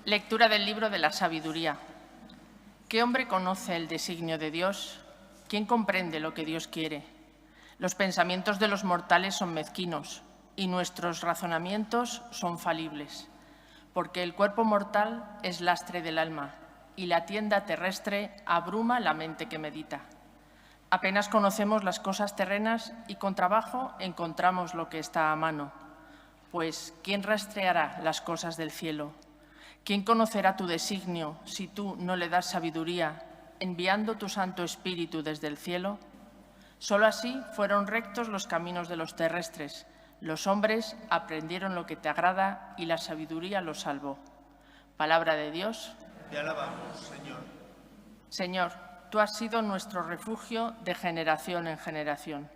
Lectura del libro de la sabiduría. ¿Qué hombre conoce el designio de Dios? ¿Quién comprende lo que Dios quiere? Los pensamientos de los mortales son mezquinos y nuestros razonamientos son falibles, porque el cuerpo mortal es lastre del alma y la tienda terrestre abruma la mente que medita. Apenas conocemos las cosas terrenas y con trabajo encontramos lo que está a mano. Pues, ¿quién rastreará las cosas del cielo? ¿Quién conocerá tu designio si tú no le das sabiduría, enviando tu Santo Espíritu desde el cielo? Solo así fueron rectos los caminos de los terrestres. Los hombres aprendieron lo que te agrada y la sabiduría los salvó. Palabra de Dios. Te alabamos, Señor. Señor, tú has sido nuestro refugio de generación en generación.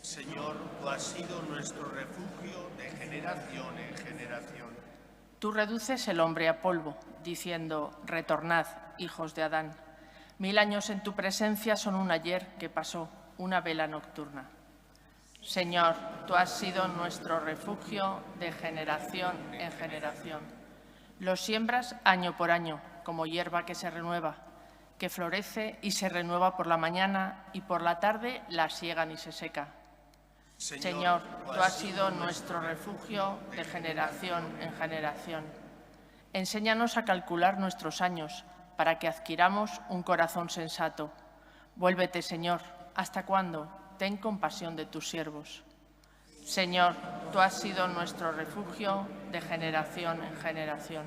Señor, tú has sido nuestro refugio de generación en generación. Tú reduces el hombre a polvo, diciendo, retornad, hijos de Adán. 1000 años en tu presencia son un ayer que pasó, una vela nocturna. Señor, tú has sido nuestro refugio de generación en generación. Lo siembras año por año, como hierba que se renueva, que florece y se renueva por la mañana y por la tarde la siegan y se seca. Señor, tú has sido nuestro refugio de generación en generación. Enséñanos a calcular nuestros años para que adquiramos un corazón sensato. Vuélvete, Señor, ¿hasta cuándo? Ten compasión de tus siervos. Señor, tú has sido nuestro refugio de generación en generación.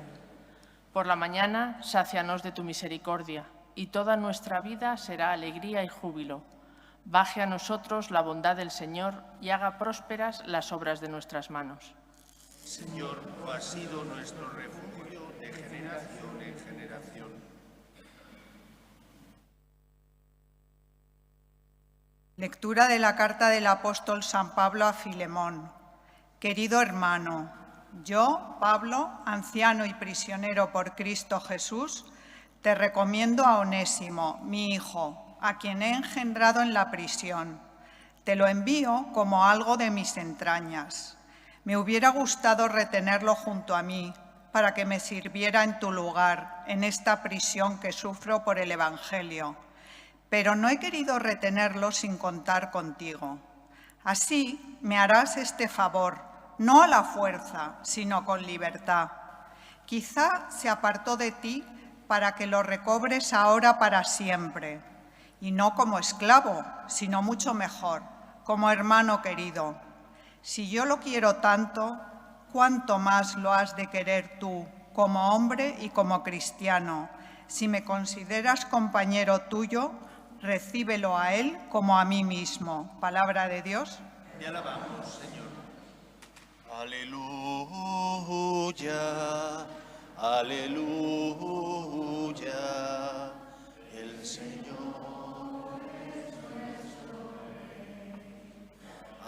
Por la mañana, sácianos de tu misericordia, y toda nuestra vida será alegría y júbilo. Baje a nosotros la bondad del Señor y haga prósperas las obras de nuestras manos. Señor, tú has sido nuestro refugio de generación en generación. Lectura de la carta del apóstol San Pablo a Filemón. Querido hermano, yo, Pablo, anciano y prisionero por Cristo Jesús, te recomiendo a Onésimo, mi hijo, a quien he engendrado en la prisión. Te lo envío como algo de mis entrañas. Me hubiera gustado retenerlo junto a mí para que me sirviera en tu lugar, en esta prisión que sufro por el Evangelio. Pero no he querido retenerlo sin contar contigo. Así me harás este favor, no a la fuerza, sino con libertad. Quizá se apartó de ti para que lo recobres ahora para siempre, y no como esclavo, sino mucho mejor, como hermano querido. Si yo lo quiero tanto, ¿cuánto más lo has de querer tú, como hombre y como cristiano? Si me consideras compañero tuyo, recíbelo a él como a mí mismo. Palabra de Dios. Te alabamos, Señor. Aleluya, aleluya, el Señor.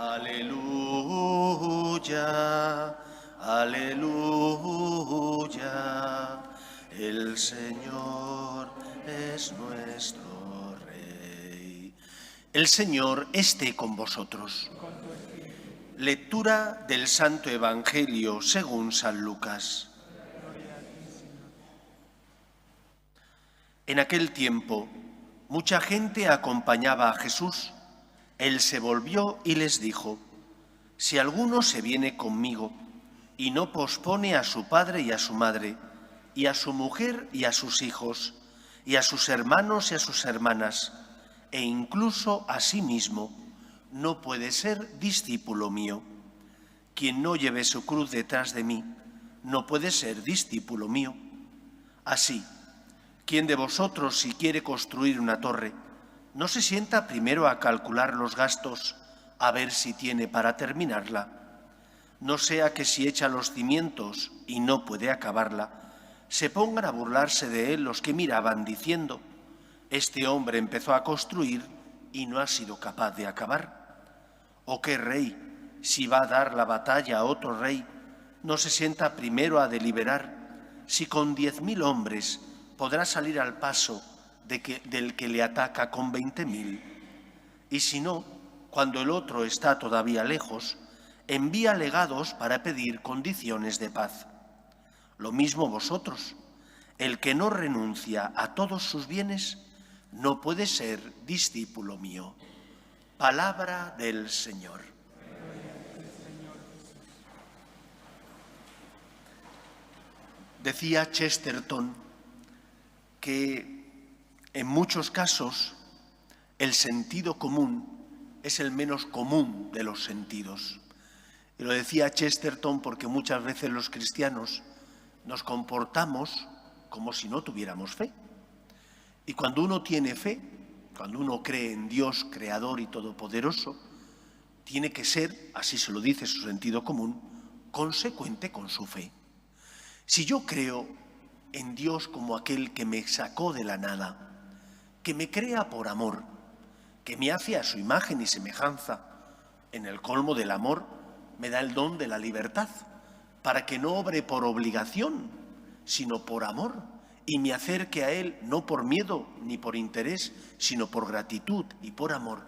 Aleluya, aleluya, el Señor es nuestro Rey. El Señor esté con vosotros. Lectura del Santo Evangelio según San Lucas. En aquel tiempo, mucha gente acompañaba a Jesús. Él se volvió y les dijo, si alguno se viene conmigo y no pospone a su padre y a su madre, y a su mujer y a sus hijos, y a sus hermanos y a sus hermanas, e incluso a sí mismo, no puede ser discípulo mío. Quien no lleve su cruz detrás de mí, no puede ser discípulo mío. Así, ¿quién de vosotros, si quiere construir una torre, no se sienta primero a calcular los gastos, a ver si tiene para terminarla? No sea que si echa los cimientos y no puede acabarla, se pongan a burlarse de él los que miraban diciendo, este hombre empezó a construir y no ha sido capaz de acabar. ¿O qué rey, si va a dar la batalla a otro rey, no se sienta primero a deliberar si con 10.000 hombres podrá salir al paso del que le ataca con 20.000? Y si no, cuando el otro está todavía lejos, envía legados para pedir condiciones de paz. Lo mismo vosotros, el que no renuncia a todos sus bienes no puede ser discípulo mío. Palabra del Señor. Decía Chesterton que en muchos casos el sentido común es el menos común de los sentidos. Y lo decía Chesterton porque muchas veces los cristianos nos comportamos como si no tuviéramos fe. Y cuando uno tiene fe, cuando uno cree en Dios creador y todopoderoso, tiene que ser, así se lo dice su sentido común, consecuente con su fe. Si yo creo en Dios como aquel que me sacó de la nada, que me crea por amor, que me hace a su imagen y semejanza, en el colmo del amor me da el don de la libertad, para que no obre por obligación, sino por amor, y me acerque a Él no por miedo ni por interés, sino por gratitud y por amor.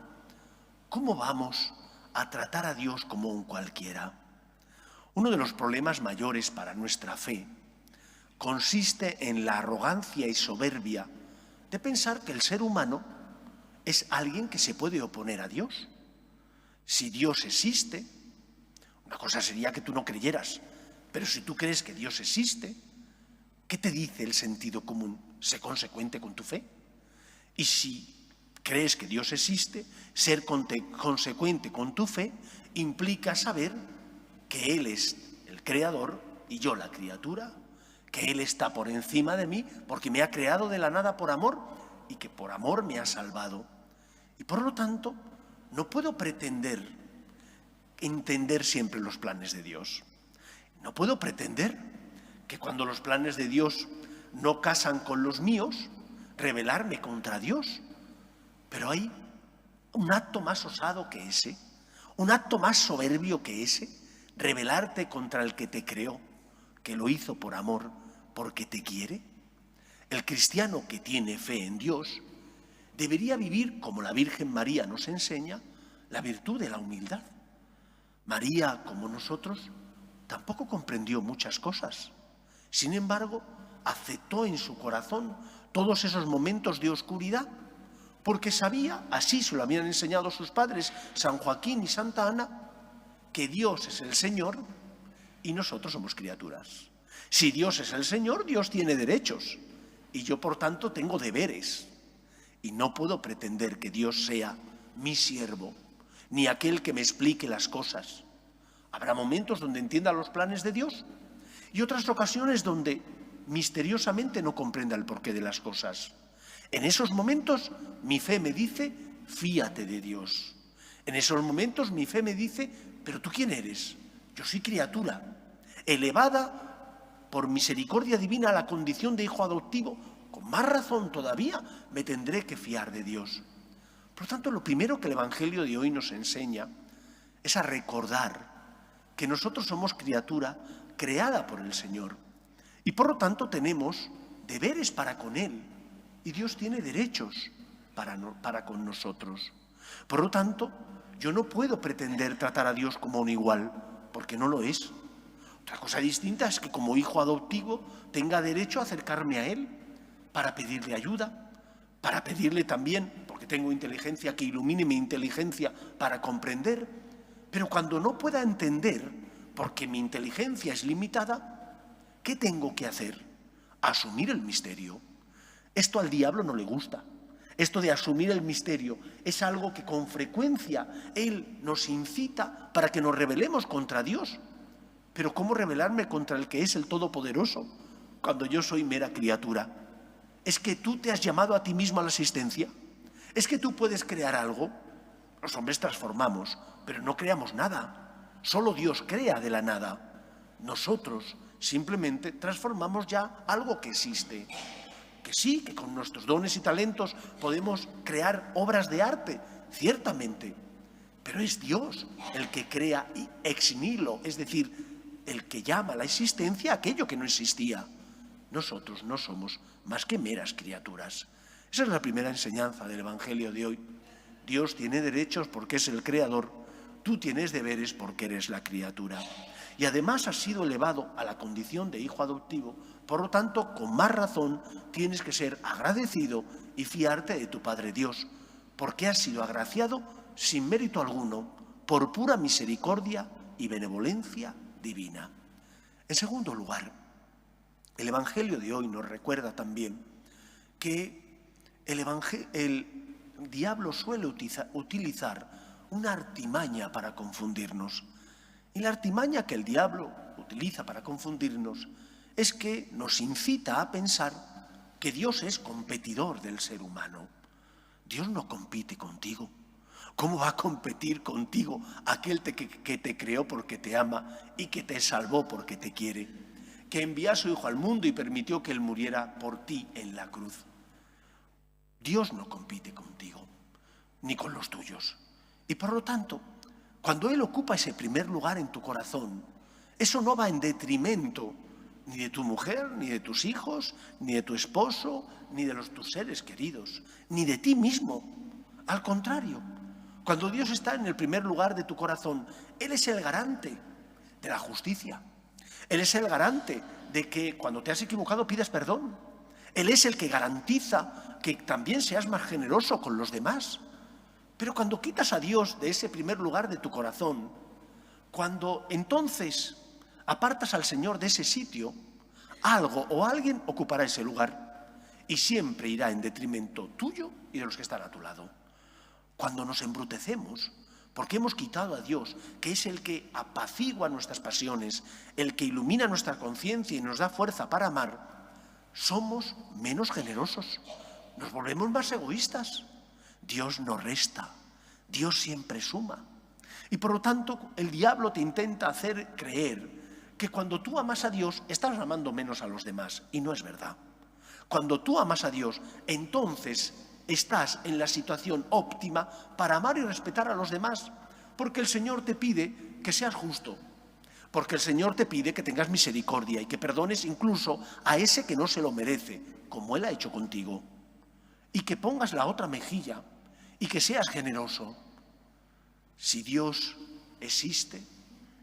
¿Cómo vamos a tratar a Dios como un cualquiera? Uno de los problemas mayores para nuestra fe consiste en la arrogancia y soberbia de pensar que el ser humano es alguien que se puede oponer a Dios. Si Dios existe, una cosa sería que tú no creyeras, pero si tú crees que Dios existe, ¿qué te dice el sentido común? Sé consecuente con tu fe. Y si crees que Dios existe, ser consecuente con tu fe implica saber que Él es el creador y yo la criatura, que Él está por encima de mí porque me ha creado de la nada por amor y que por amor me ha salvado. Y por lo tanto, no puedo pretender entender siempre los planes de Dios. No puedo pretender que cuando los planes de Dios no casan con los míos, rebelarme contra Dios. Pero hay un acto más osado que ese, un acto más soberbio que ese, rebelarte contra el que te creó, que lo hizo por amor, porque te quiere. El cristiano que tiene fe en Dios debería vivir, como la Virgen María nos enseña, la virtud de la humildad. María, como nosotros, tampoco comprendió muchas cosas. Sin embargo, aceptó en su corazón todos esos momentos de oscuridad, porque sabía, así se lo habían enseñado sus padres, San Joaquín y Santa Ana, que Dios es el Señor y nosotros somos criaturas. Si Dios es el Señor, Dios tiene derechos y yo, por tanto, tengo deberes. Y no puedo pretender que Dios sea mi siervo, ni aquel que me explique las cosas. Habrá momentos donde entienda los planes de Dios y otras ocasiones donde misteriosamente no comprenda el porqué de las cosas. En esos momentos mi fe me dice, fíate de Dios. En esos momentos mi fe me dice, pero ¿tú quién eres? Yo soy criatura, elevada por misericordia divina a la condición de hijo adoptivo. Con más razón todavía me tendré que fiar de Dios. Por lo tanto, lo primero que el Evangelio de hoy nos enseña es a recordar que nosotros somos criatura creada por el Señor y por lo tanto tenemos deberes para con Él y Dios tiene derechos para con nosotros. Por lo tanto, yo no puedo pretender tratar a Dios como un igual, porque no lo es. Otra cosa distinta es que como hijo adoptivo tenga derecho a acercarme a Él para pedirle ayuda, para pedirle también, porque tengo inteligencia, que ilumine mi inteligencia para comprender. Pero cuando no pueda entender, porque mi inteligencia es limitada, ¿qué tengo que hacer? Asumir el misterio. Esto al diablo no le gusta. Esto de asumir el misterio es algo que con frecuencia él nos incita para que nos rebelemos contra Dios. Pero ¿cómo rebelarme contra el que es el Todopoderoso cuando yo soy mera criatura? ¿Es que tú te has llamado a ti mismo a la existencia? ¿Es que tú puedes crear algo? Los hombres transformamos, pero no creamos nada. Solo Dios crea de la nada. Nosotros simplemente transformamos ya algo que existe. Que sí, que con nuestros dones y talentos podemos crear obras de arte, ciertamente. Pero es Dios el que crea ex nihilo, es decir, el que llama a la existencia aquello que no existía. Nosotros no somos más que meras criaturas. Esa es la primera enseñanza del Evangelio de hoy. Dios tiene derechos porque es el creador, tú tienes deberes porque eres la criatura. Y además has sido elevado a la condición de hijo adoptivo por lo tanto, con más razón, tienes que ser agradecido y fiarte de tu Padre Dios, porque has sido agraciado sin mérito alguno, por pura misericordia y benevolencia divina. En segundo lugar, el Evangelio de hoy nos recuerda también que el diablo suele utilizar una artimaña para confundirnos. Y la artimaña que el diablo utiliza para confundirnos es que nos incita a pensar que Dios es competidor del ser humano. Dios no compite contigo. ¿Cómo va a competir contigo aquel que te creó porque te ama y que te salvó porque te quiere? Que envió a su Hijo al mundo y permitió que Él muriera por ti en la cruz. Dios no compite contigo, ni con los tuyos. Y por lo tanto, cuando Él ocupa ese primer lugar en tu corazón, eso no va en detrimento ni de tu mujer, ni de tus hijos, ni de tu esposo, ni de tus seres queridos, ni de ti mismo. Al contrario, cuando Dios está en el primer lugar de tu corazón, Él es el garante de la justicia. Él es el garante de que cuando te has equivocado pidas perdón. Él es el que garantiza que también seas más generoso con los demás. Pero cuando quitas a Dios de ese primer lugar de tu corazón, cuando entonces apartas al Señor de ese sitio, algo o alguien ocupará ese lugar y siempre irá en detrimento tuyo y de los que están a tu lado. Cuando nos embrutecemos, porque hemos quitado a Dios, que es el que apacigua nuestras pasiones, el que ilumina nuestra conciencia y nos da fuerza para amar, somos menos generosos, nos volvemos más egoístas. Dios no resta, Dios siempre suma. Y por lo tanto, el diablo te intenta hacer creer que cuando tú amas a Dios, estás amando menos a los demás. Y no es verdad. Cuando tú amas a Dios, entonces estás en la situación óptima para amar y respetar a los demás. Porque el Señor te pide que seas justo. Porque el Señor te pide que tengas misericordia y que perdones incluso a ese que no se lo merece, como Él ha hecho contigo. Y que pongas la otra mejilla y que seas generoso. Si Dios existe,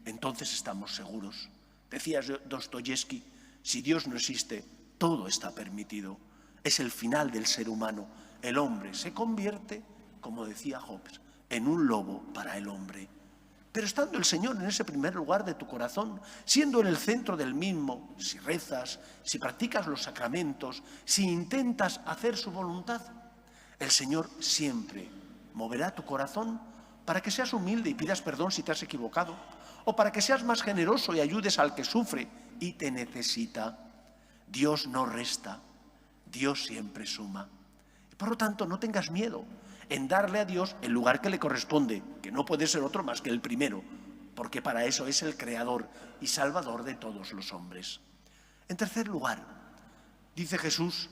entonces estamos seguros. Decía Dostoyevsky, si Dios no existe, todo está permitido. Es el final del ser humano. El hombre se convierte, como decía Hobbes, en un lobo para el hombre. Pero estando el Señor en ese primer lugar de tu corazón, siendo en el centro del mismo, si rezas, si practicas los sacramentos, si intentas hacer su voluntad, el Señor siempre moverá tu corazón para que seas humilde y pidas perdón si te has equivocado, o para que seas más generoso y ayudes al que sufre y te necesita. Dios no resta, Dios siempre suma. Y por lo tanto, no tengas miedo en darle a Dios el lugar que le corresponde, que no puede ser otro más que el primero, porque para eso es el Creador y Salvador de todos los hombres. En tercer lugar, dice Jesús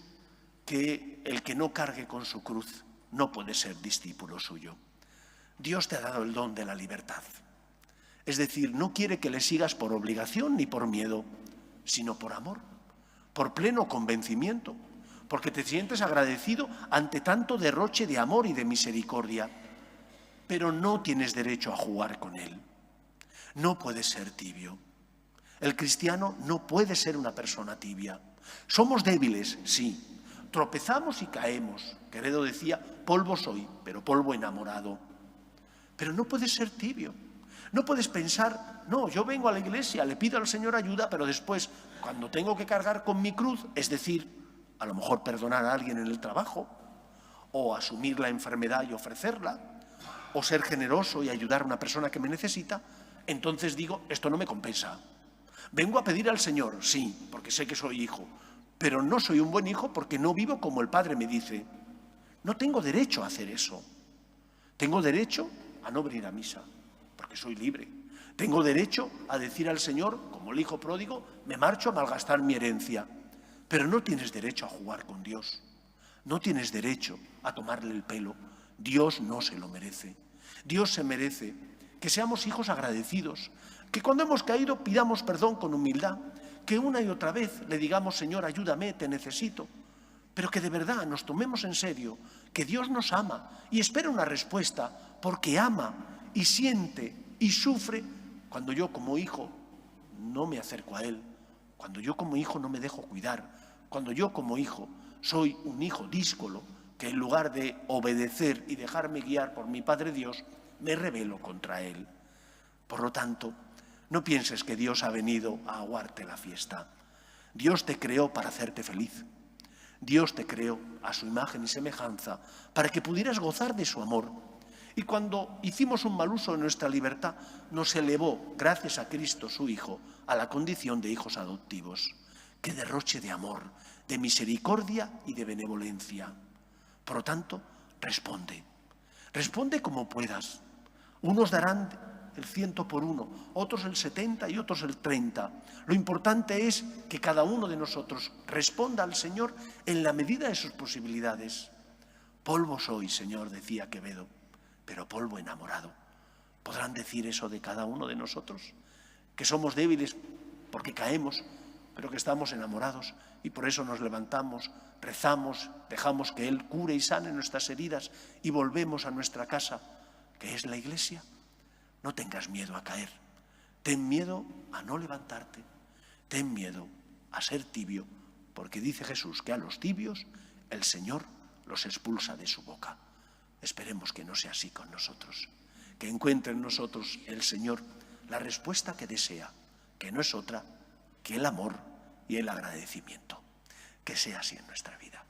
que el que no cargue con su cruz no puede ser discípulo suyo. Dios te ha dado el don de la libertad. Es decir, no quiere que le sigas por obligación ni por miedo, sino por amor, por pleno convencimiento, porque te sientes agradecido ante tanto derroche de amor y de misericordia. Pero no tienes derecho a jugar con Él. No puedes ser tibio. El cristiano no puede ser una persona tibia. Somos débiles, sí. Tropezamos y caemos. Quevedo decía, polvo soy, pero polvo enamorado. Pero no puedes ser tibio. No puedes pensar, no, yo vengo a la iglesia, le pido al Señor ayuda, pero después, cuando tengo que cargar con mi cruz, es decir, a lo mejor perdonar a alguien en el trabajo, o asumir la enfermedad y ofrecerla, o ser generoso y ayudar a una persona que me necesita, entonces digo, esto no me compensa. Vengo a pedir al Señor, sí, porque sé que soy hijo, pero no soy un buen hijo porque no vivo como el Padre me dice. No tengo derecho a hacer eso. Tengo derecho a no venir a misa, porque soy libre. Tengo derecho a decir al Señor, como el hijo pródigo, me marcho a malgastar mi herencia. Pero no tienes derecho a jugar con Dios. No tienes derecho a tomarle el pelo. Dios no se lo merece. Dios se merece que seamos hijos agradecidos, que cuando hemos caído pidamos perdón con humildad, que una y otra vez le digamos, Señor, ayúdame, te necesito, pero que de verdad nos tomemos en serio, que Dios nos ama y espera una respuesta, porque ama y siente y sufre cuando yo como hijo no me acerco a Él, cuando yo como hijo no me dejo cuidar, cuando yo como hijo soy un hijo díscolo, que en lugar de obedecer y dejarme guiar por mi Padre Dios, me rebelo contra Él. Por lo tanto, no pienses que Dios ha venido a aguarte la fiesta. Dios te creó para hacerte feliz. Dios te creó a su imagen y semejanza para que pudieras gozar de su amor. Y cuando hicimos un mal uso de nuestra libertad, nos elevó, gracias a Cristo su Hijo, a la condición de hijos adoptivos. ¡Qué derroche de amor, de misericordia y de benevolencia! Por lo tanto, responde. Responde como puedas. Unos darán el 100 por 1, otros el 70 y otros el 30. Lo importante es que cada uno de nosotros responda al Señor en la medida de sus posibilidades. Polvo soy, Señor, decía Quevedo, pero polvo enamorado. ¿Podrán decir eso de cada uno de nosotros? Que somos débiles porque caemos, pero que estamos enamorados y por eso nos levantamos, rezamos, dejamos que Él cure y sane nuestras heridas y volvemos a nuestra casa, que es la Iglesia. No tengas miedo a caer, ten miedo a no levantarte, ten miedo a ser tibio, porque dice Jesús que a los tibios el Señor los expulsa de su boca. Esperemos que no sea así con nosotros, que encuentre en nosotros el Señor la respuesta que desea, que no es otra que el amor y el agradecimiento. Que sea así en nuestra vida.